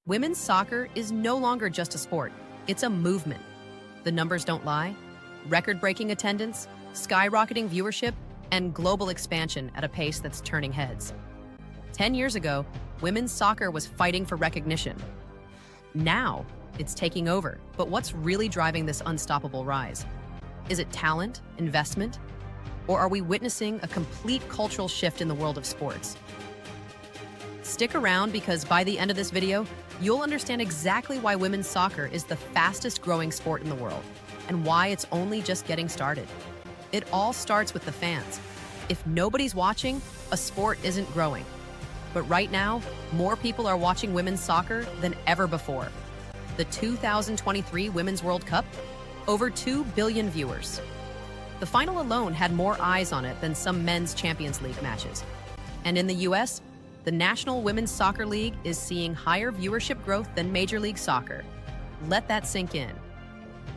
Women's soccer is no longer just a sport, it's a movement. The numbers don't lie. Record-breaking attendance, skyrocketing viewership, and global expansion at a pace that's turning heads. 10 years ago, women's soccer was fighting for recognition. Now, it's taking over. But what's really driving this unstoppable rise? Is it talent, investment, or are we witnessing a complete cultural shift in the world of sports? Stick around because by the end of this video, you'll understand exactly why women's soccer is the fastest growing sport in the world and why it's only just getting started. It all starts with the fans. If nobody's watching, a sport isn't growing. But right now, more people are watching women's soccer than ever before. The 2023 Women's World Cup, over 2 billion viewers. The final alone had more eyes on it than some men's Champions League matches. And in the US, the National Women's Soccer League is seeing higher viewership growth than Major League Soccer. Let that sink in.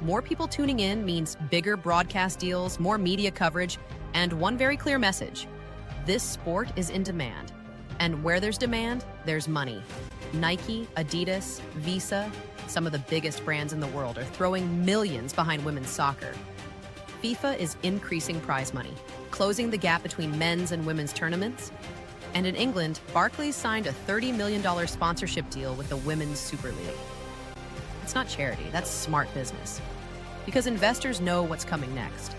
More people tuning in means bigger broadcast deals, more media coverage, and one very clear message. This sport is in demand. And where there's demand, there's money. Nike, Adidas, Visa, some of the biggest brands in the world are throwing millions behind women's soccer. FIFA is increasing prize money, closing the gap between men's and women's tournaments. And in England, Barclays signed a $30 million sponsorship deal with the Women's Super League. It's not charity, that's smart business. Because investors know what's coming next.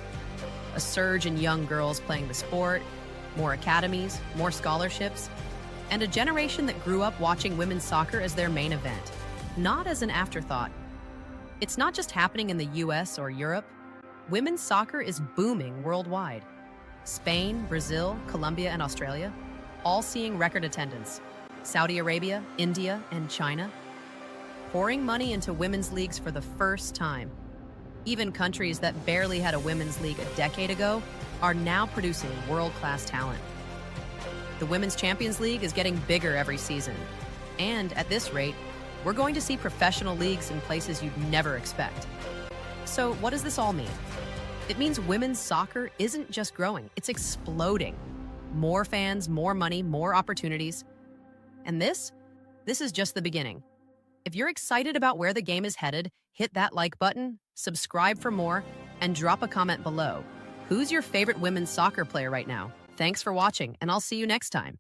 A surge in young girls playing the sport, more academies, more scholarships, and a generation that grew up watching women's soccer as their main event, not as an afterthought. It's not just happening in the US or Europe. Women's soccer is booming worldwide. Spain, Brazil, Colombia, and Australia, all seeing record attendance. Saudi Arabia, India, and China, pouring money into women's leagues for the first time. Even countries that barely had a women's league a decade ago are now producing world-class talent. The Women's Champions League is getting bigger every season. And at this rate, we're going to see professional leagues in places you'd never expect. So what does this all mean? It means women's soccer isn't just growing, it's exploding. More fans, more money, more opportunities. And this is just the beginning. If you're excited about where the game is headed, hit that like button, subscribe for more, and drop a comment below. Who's your favorite women's soccer player right now? Thanks for watching, and I'll see you next time.